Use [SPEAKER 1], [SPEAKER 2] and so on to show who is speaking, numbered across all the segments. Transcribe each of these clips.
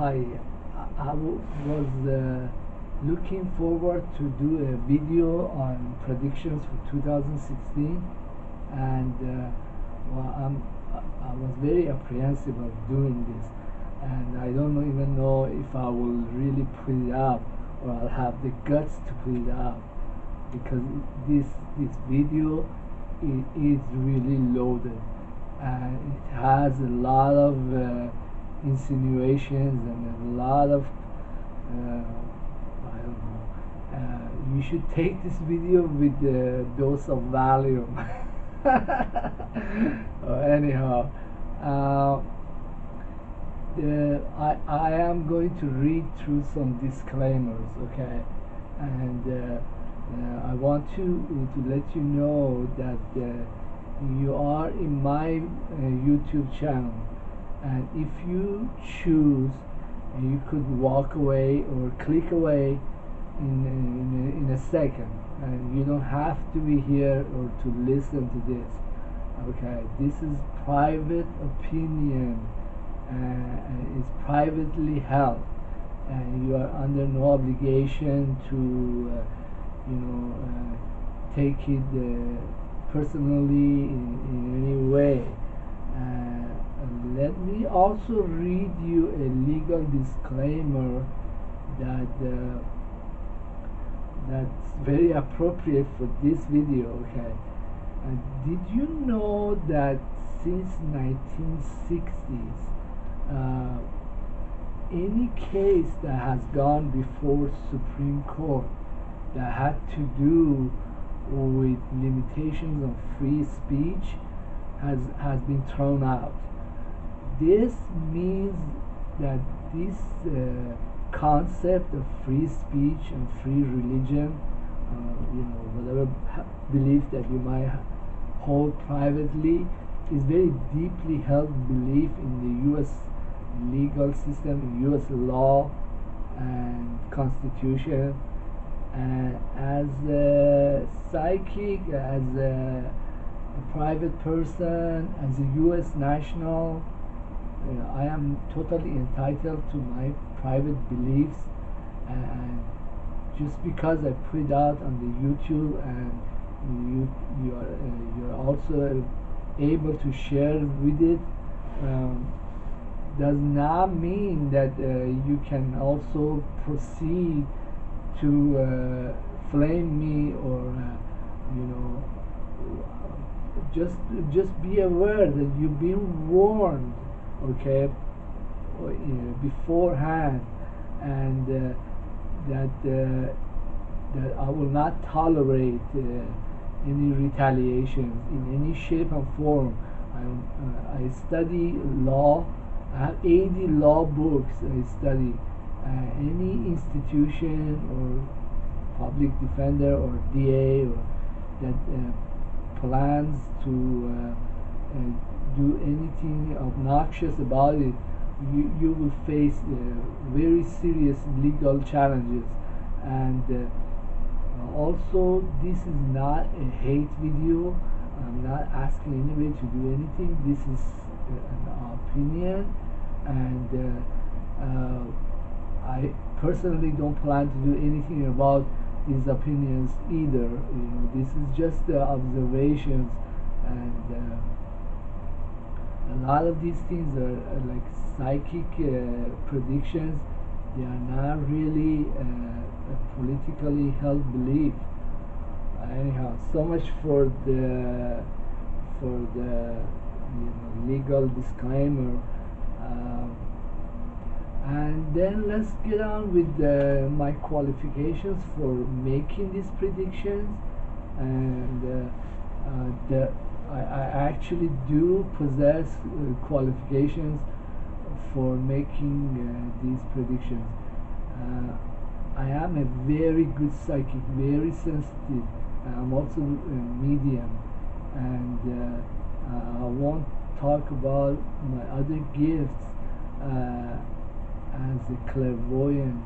[SPEAKER 1] Hi, was looking forward to do a video on predictions for 2016, and well, I was very apprehensive of doing this, and I don't even know if I will really put it up or I'll have the guts to put it up because this video is really loaded and it has a lot of insinuations and a lot of I don't know. You should take this video with a dose of Valium. Anyhow, uh, I am going to read through some disclaimers, okay? And I want to let you know that you are in my YouTube channel, and if you choose, you could walk away or click away in a second, and you don't have to be here or to listen to this. Okay, this is private opinion, it's privately held, and you are under no obligation to take it personally in any way. Let me also read you a legal disclaimer that's very appropriate for this video. Okay, did you know that since 1960s, any case that has gone before Supreme Court that had to do with limitations on free speech has been thrown out? This means that this concept of free speech and free religion, whatever belief that you might hold privately, is very deeply held belief in the U.S. legal system, U.S. law and constitution. And as a psychic, as a private person, as a U.S. national, I am totally entitled to my private beliefs, and just because I put it out on the YouTube and you're also able to share with it, does not mean that you can also proceed to flame me or just be aware that you've been warned, okay, beforehand, and that I will not tolerate any retaliation in any shape and form. I study law. I have 80 law books I study. Any institution or public defender or DA or that plans to do anything obnoxious about it, you will face very serious legal challenges. And also, this is not a hate video. I'm not asking anybody to do anything. This is an opinion, and I personally don't plan to do anything about these opinions either. This is just observations, and a lot of these things are like psychic predictions. They are not really a politically held belief. Anyhow, so much for the legal disclaimer. And then let's get on with my qualifications for making these predictions. And I actually do possess qualifications for making these predictions. I am a very good psychic, very sensitive. I'm also a medium, and I won't talk about my other gifts as a clairvoyant,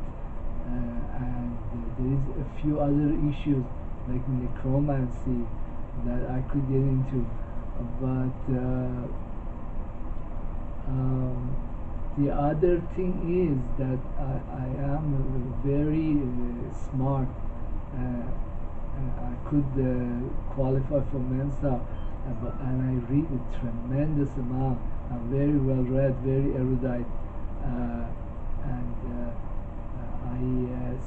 [SPEAKER 1] and there is a few other issues like necromancy that I could get into, but The other thing is that I am very smart. I could qualify for Mensa, and I read a tremendous amount. I'm very well read, very erudite, and I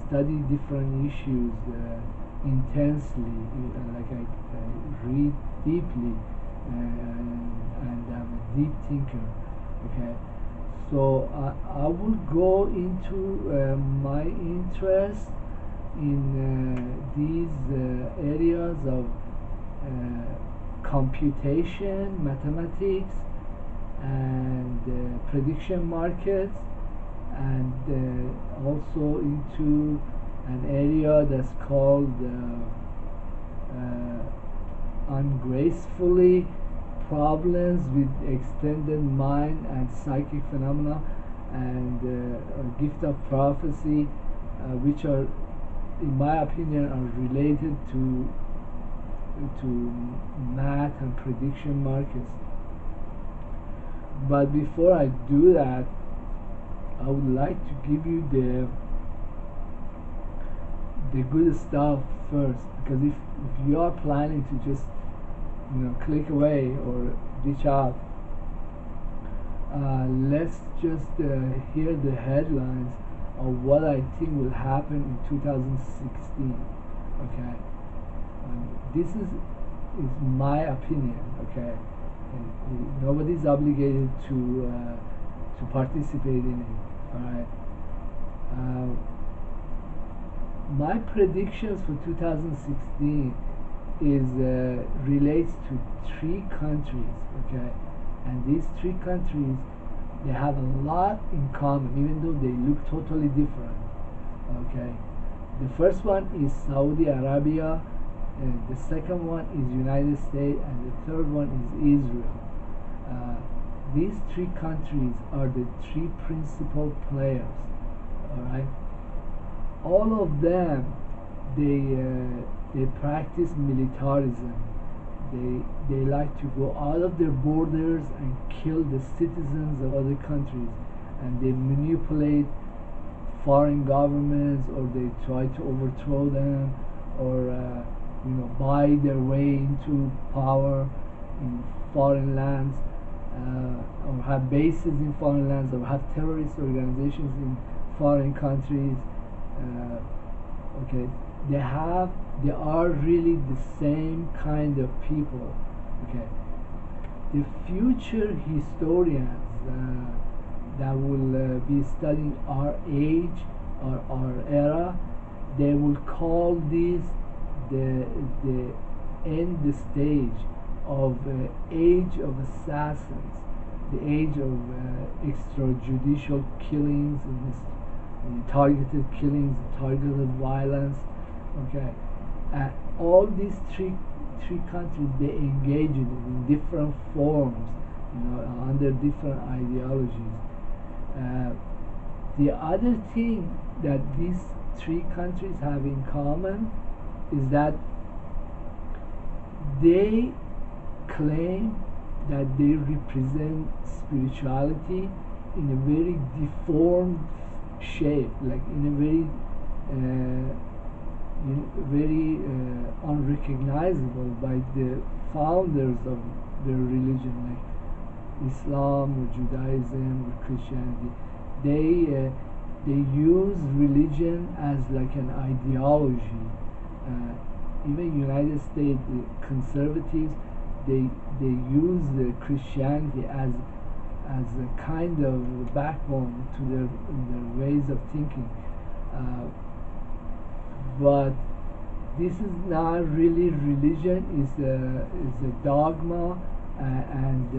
[SPEAKER 1] study different issues intensely. Like I read deeply, and I'm a deep thinker. Okay, so I will go into my interest in these areas of computation, mathematics, and prediction markets, and also into an area that's called ungracefully problems with extended mind and psychic phenomena, and gift of prophecy, which are, in my opinion, are related to math and prediction markets. But before I do that, I would like to give you the good stuff first, because if you are planning to just click away or ditch out, let's just hear the headlines of what I think will happen in 2016. Okay, this is my opinion. Okay, and nobody's obligated to participate in it. All right. My predictions for 2016 is relates to three countries. Okay, and these three countries, they have a lot in common, even though they look totally different. Okay, the first one is Saudi Arabia, the second one is United States, and the third one is Israel. These three countries are the three principal players. All right, all of them, they practice militarism. They like to go out of their borders and kill the citizens of other countries, and they manipulate foreign governments, or they try to overthrow them, or buy their way into power in foreign lands, or have bases in foreign lands, or have terrorist organizations in foreign countries. Okay, they are really the same kind of people. Okay, the future historians that will be studying our age or our era, they will call this the end stage of age of assassins, the age of extrajudicial killings, and targeted killings, targeted violence. Okay, all these three countries, they engage in it in different forms, under different ideologies. The other thing that these three countries have in common is that they claim that they represent spirituality in a very deformed shape, like in a very unrecognizable by the founders of their religion, like Islam or Judaism or Christianity. They use religion as like an ideology. Even United States conservatives, they use the Christianity as a kind of backbone to their ways of thinking. But this is not really religion. It's a dogma, and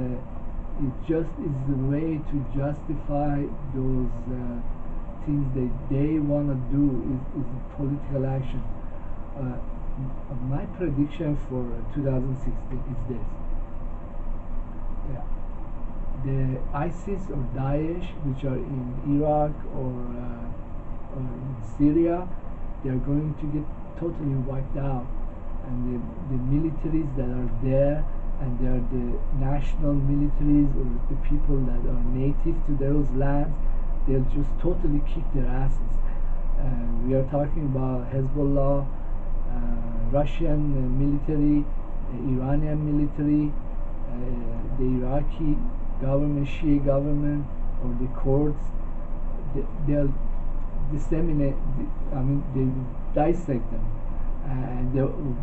[SPEAKER 1] it just is the way to justify those things that they want to do. Is political action. My prediction for 2016 is this. Yeah. The ISIS or Daesh, which are in Iraq or in Syria, they are going to get totally wiped out, and the militaries that are there, and they are the national militaries or the people that are native to those lands, they'll just totally kick their asses. We are talking about Hezbollah, Russian military, Iranian military, the Iraqi government, Shia government, or the Kurds. They'll disseminate, they dissect them. And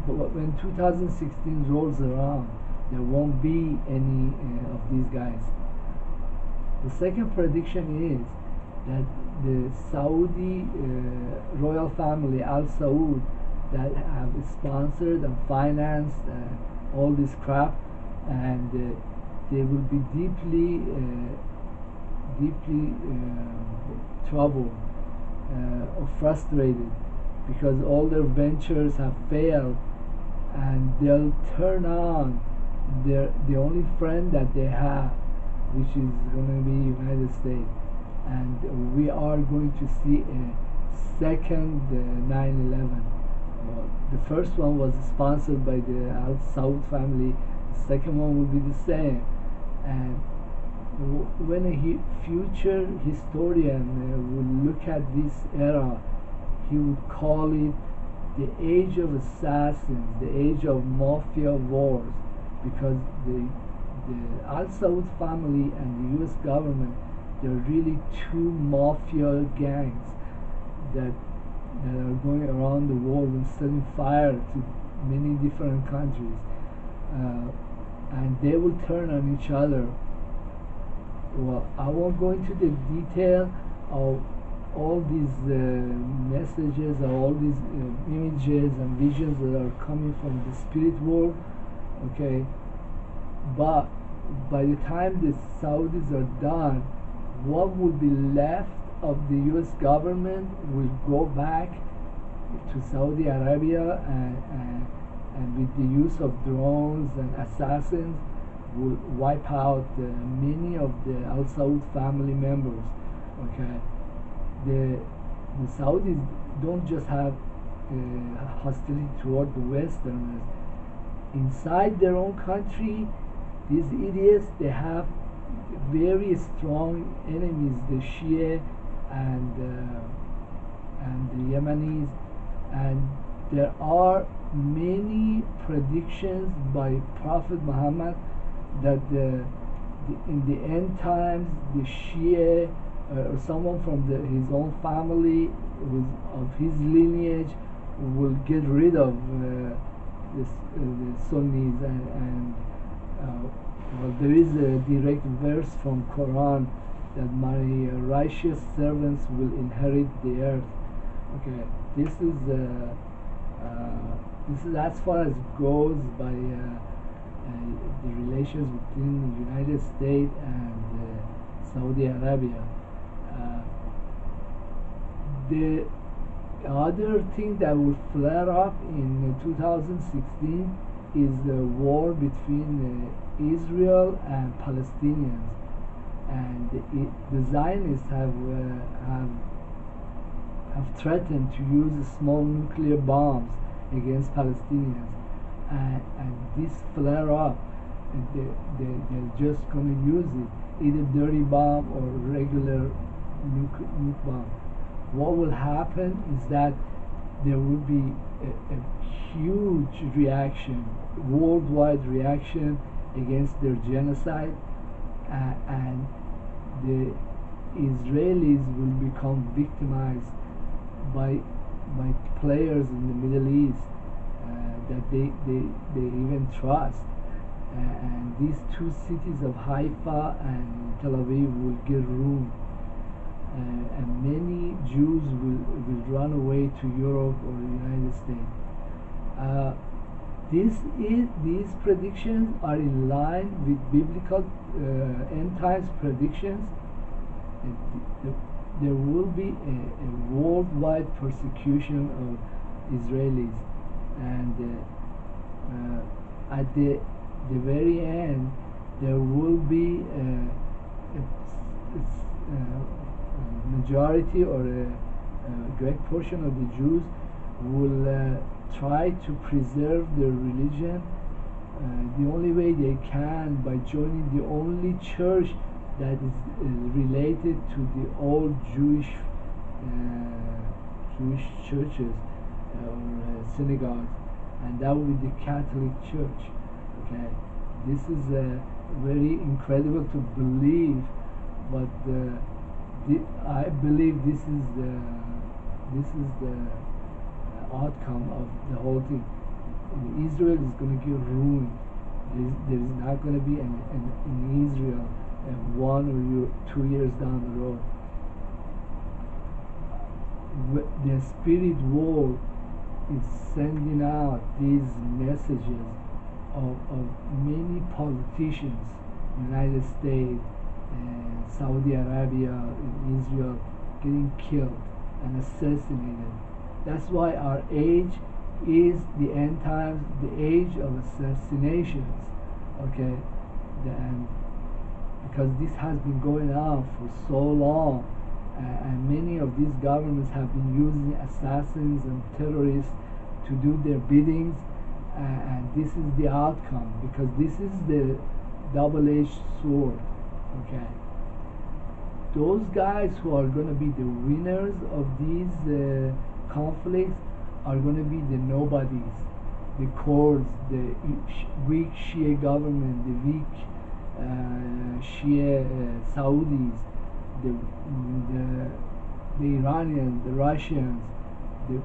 [SPEAKER 1] when 2016 rolls around, there won't be any of these guys. The second prediction is that the Saudi royal family, Al Saud, that have sponsored and financed all this crap, and they will be deeply troubled or frustrated because all their ventures have failed, and they'll turn on the only friend that they have, which is going to be United States. And we are going to see a second 9/11. The first one was sponsored by the Al Saud family. The second one will be the same. And when a future historian will look at this era, he would call it the age of assassins, the age of mafia wars, because the Al Saud family and the U.S. government, they're really two mafia gangs that are going around the world and setting fire to many different countries, and they will turn on each other. Well, I won't go into the detail of all these messages, or all these images and visions that are coming from the spirit world, okay? But by the time the Saudis are done, what will be left of the U.S. government will go back to Saudi Arabia, and with the use of drones and assassins will wipe out many of the Al Saud family members. Okay, the Saudis don't just have hostility toward the Westerners. Inside their own country, these idiots, they have very strong enemies, the Shia and the Yemenis, and there are many predictions by Prophet Muhammad that in the end times the Shia or someone from his own family of his lineage will get rid of the Sunnis, and well, there is a direct verse from Quran that my righteous servants will inherit the earth. Okay, this is as far as it goes by the relations between the United States and Saudi Arabia. The other thing that will flare up in 2016 is the war between Israel and Palestinians, and the Zionists have threatened to use small nuclear bombs against Palestinians, and this flare up, they're just going to use it, either dirty bomb or regular nuke bomb. What will happen is that there will be a huge reaction, worldwide reaction against their genocide, and the Israelis will become victimized by players in the Middle East that they even trust, and these two cities of Haifa and Tel Aviv will get ruined, and many Jews will run away to Europe or the United States. These predictions are in line with biblical end times predictions. There will be a worldwide persecution of Israelis, and at the very end, there will be a majority or a great portion of the Jews will try to preserve their religion The only way they can by joining the only church that is related to the old Jewish churches or synagogues, and that would be the Catholic Church. Okay, this is very incredible to believe, but I believe this is the outcome of the whole thing. Israel is going to get ruined. There is not going to be in Israel 1 or 2 years down the road. The spirit world is sending out these messages of many politicians, United States, Saudi Arabia, Israel, getting killed and assassinated. That's why our age is the end times, the age of assassinations. Okay, and because this has been going on for so long, and many of these governments have been using assassins and terrorists to do their biddings, and this is the outcome, because this is the double-edged sword. Okay, those guys who are going to be the winners of these conflicts are going to be the nobodies, the Kurds, the weak Shia government, the weak Shia Saudis, the Iranians, the Russians, the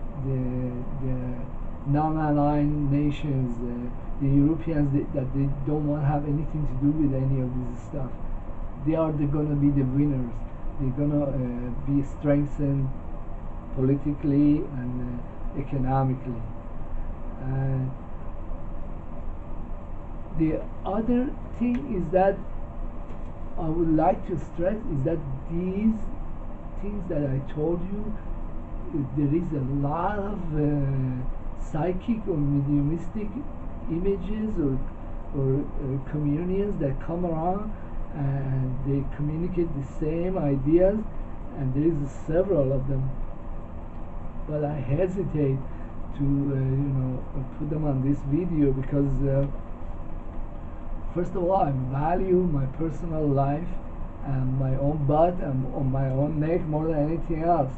[SPEAKER 1] non-aligned nations, the Europeans that they don't want to have anything to do with any of this stuff. They are going to be the winners. They're going to be strengthened politically and economically. The other thing is that I would like to stress is that these things that I told you, there is a lot of psychic or mediumistic images or communions that come around, and they communicate the same ideas, and there is several of them. But I hesitate to put them on this video because first of all, I value my personal life and my own butt and on my own neck more than anything else,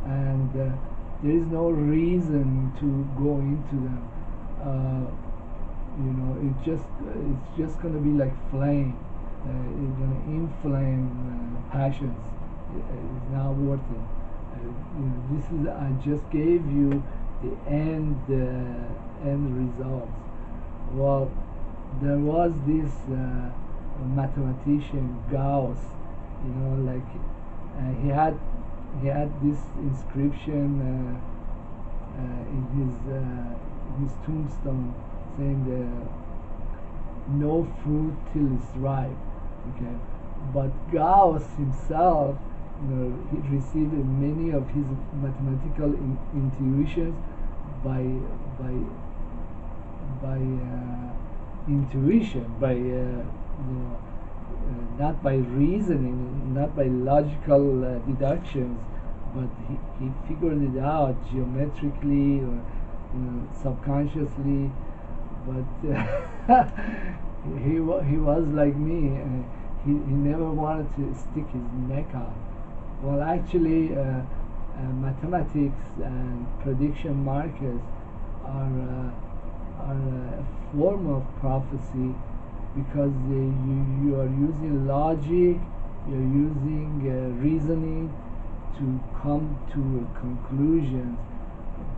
[SPEAKER 1] and there is no reason to go into them. It's just going to be like flame. It's going to inflame passions. It's not worth it. I just gave you the end results. Well, there was this mathematician Gauss, he had this inscription in his tombstone saying no fruit till it's ripe. Okay, but Gauss himself, he received many of his mathematical intuitions by intuition, not by reasoning, not by logical deductions, but he figured it out geometrically or subconsciously. But he was like me. He never wanted to stick his neck out. Well, actually, mathematics and prediction markets are a form of prophecy, because you are using logic, you're using reasoning to come to conclusions,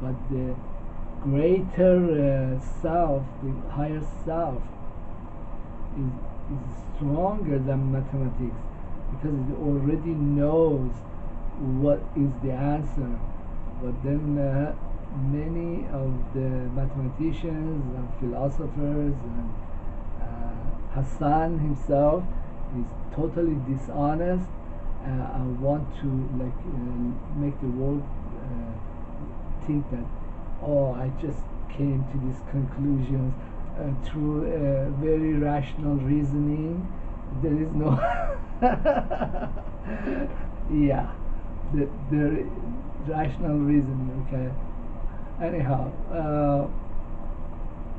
[SPEAKER 1] but the greater self, the higher self, is stronger than mathematics, because it already knows what is the answer. But then many of the mathematicians and philosophers and Hassan himself is totally dishonest and want to make the world think that, I just came to these conclusions through very rational reasoning. There is no yeah, the rational reasoning. Okay, anyhow,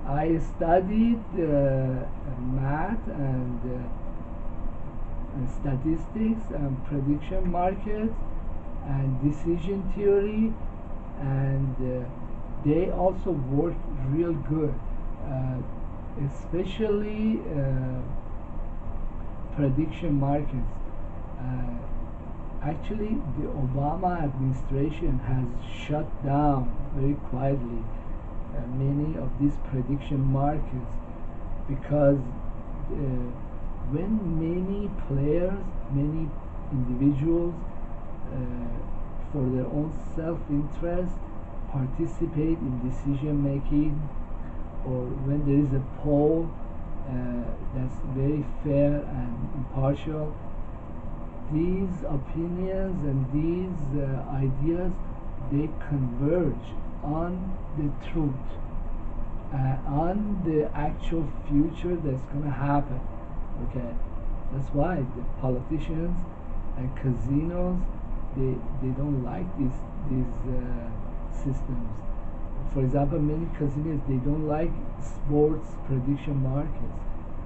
[SPEAKER 1] I studied math and statistics and prediction markets and decision theory, and they also work real good, uh, especially prediction markets. Actually, the Obama administration has shut down very quietly many of these prediction markets because when many players, many individuals, for their own self-interest participate in decision making, or when there is a poll that's very fair and impartial, these opinions and these ideas, they converge on the truth, on the actual future that's going to happen. Okay, that's why the politicians and casinos, they don't like these systems. For example, many casinos, they don't like sports prediction markets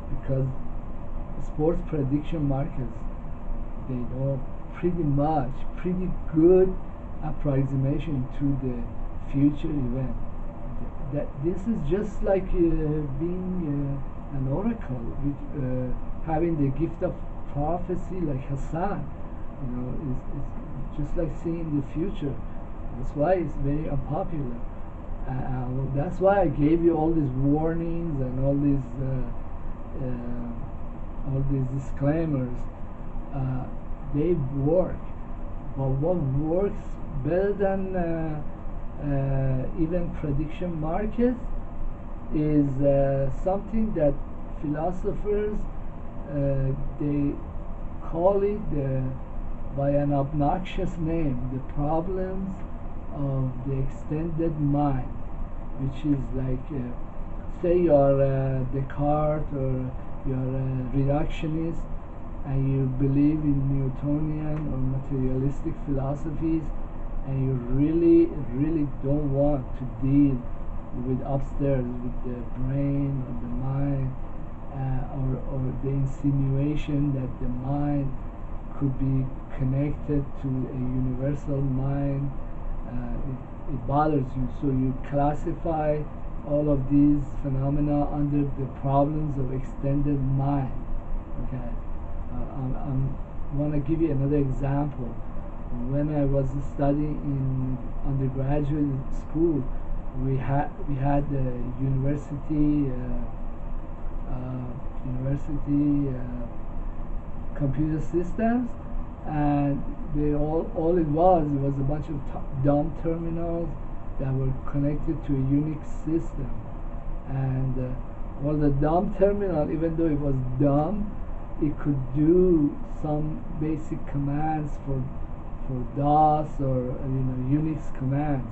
[SPEAKER 1] because sports prediction markets, they know pretty good approximation to the future event. That this is just like being an oracle, having the gift of prophecy like Hassan. It's just like seeing the future. That's why it's very unpopular. That's why I gave you all these warnings and all these disclaimers. They work, but what works better than even prediction markets is something that philosophers they call it by an obnoxious name, the problems of the extended mind, which is like say you're Descartes or you're a reductionist and you believe in Newtonian or materialistic philosophies, and you really don't want to deal with upstairs, with the brain or the mind, or the insinuation that the mind could be connected to a universal mind. It bothers you, so you classify all of these phenomena under the problems of extended mind. Okay, I want to give you another example. When I was studying in undergraduate school, we had the university computer systems, and they all it was a bunch of dumb terminals that were connected to a Unix system, and well, the dumb terminal, even though it was dumb, it could do some basic commands for DOS or Unix commands.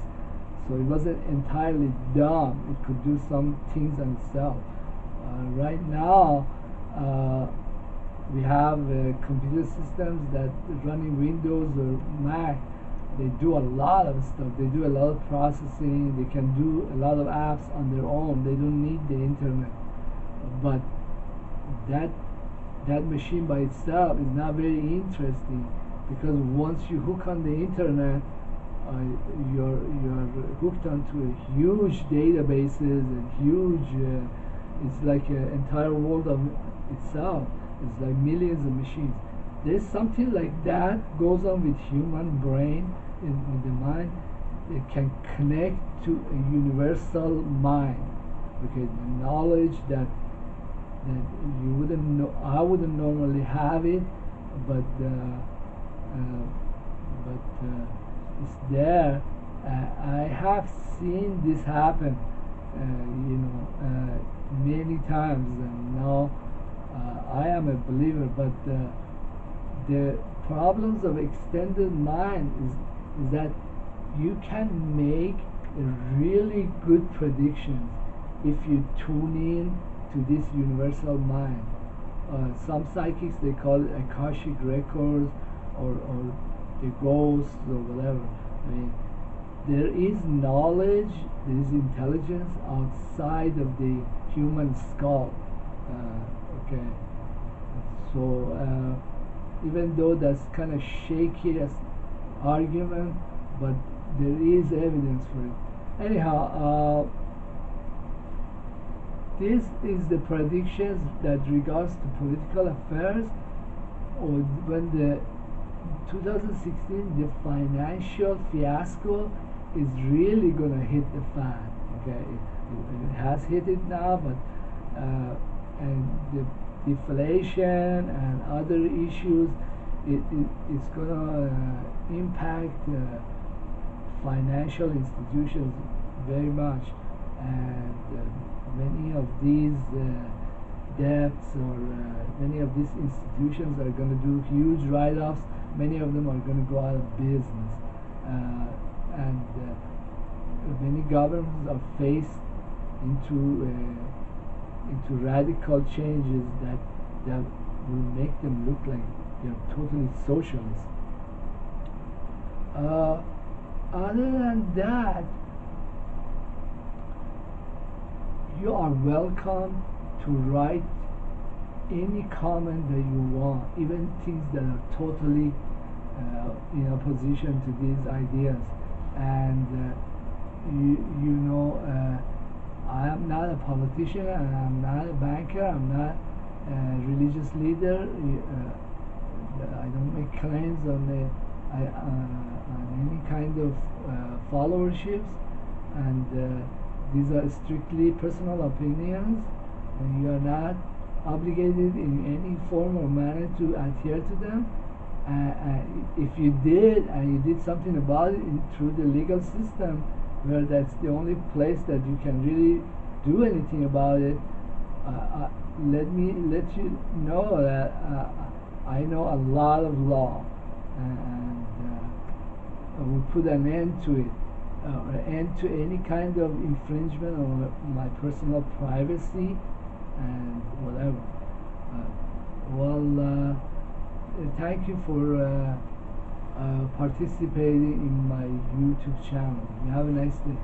[SPEAKER 1] So it wasn't entirely dumb. It could do some things on itself. Right now, we have computer systems that running Windows or Mac. They do a lot of stuff. They do a lot of processing. They can do a lot of apps on their own. They don't need the internet. But that machine by itself is not very interesting, because once you hook on the internet, you're hooked onto a huge databases and huge. It's like an entire world of itself. It's like millions of machines. There's something like that goes on with human brain in the mind. It can connect to a universal mind. Okay, the knowledge that you wouldn't know, I wouldn't normally have it, but it's there. I have seen this happen, many times, and now I am a believer. But the problems of extended mind is that you can make a really good predictions if you tune in to this universal mind. Some psychics, they call it Akashic records or the ghosts or whatever. I mean, there is knowledge, there is intelligence outside of the human skull. Okay, so even though that's kind of shaky as argument, but there is evidence for it. Anyhow, this is the predictions that regards to political affairs, or when the 2016 the financial fiasco is really gonna hit the fan. Okay, it has hit it now, but and the deflation and other issues, it's gonna impact financial institutions very much, and many of these debts or many of these institutions are going to do huge write-offs. Many of them are going to go out of business, and many governments are faced into radical changes that will make them look like they're totally socialist. Other than that, you are welcome to write any comment that you want, even things that are totally in opposition to these ideas. And you know, I am not a politician, and I'm not a banker, I'm not a religious leader. I don't make claims on any kind of followerships, and these are strictly personal opinions, and you are not obligated in any form or manner to adhere to them. If you did, and you did something about it through the legal system, where that's the only place that you can really do anything about it, let me let you know that I know a lot of law, and will put an end to it, or end to any kind of infringement on my personal privacy and whatever. Thank you for participating in my YouTube channel. You have a nice day.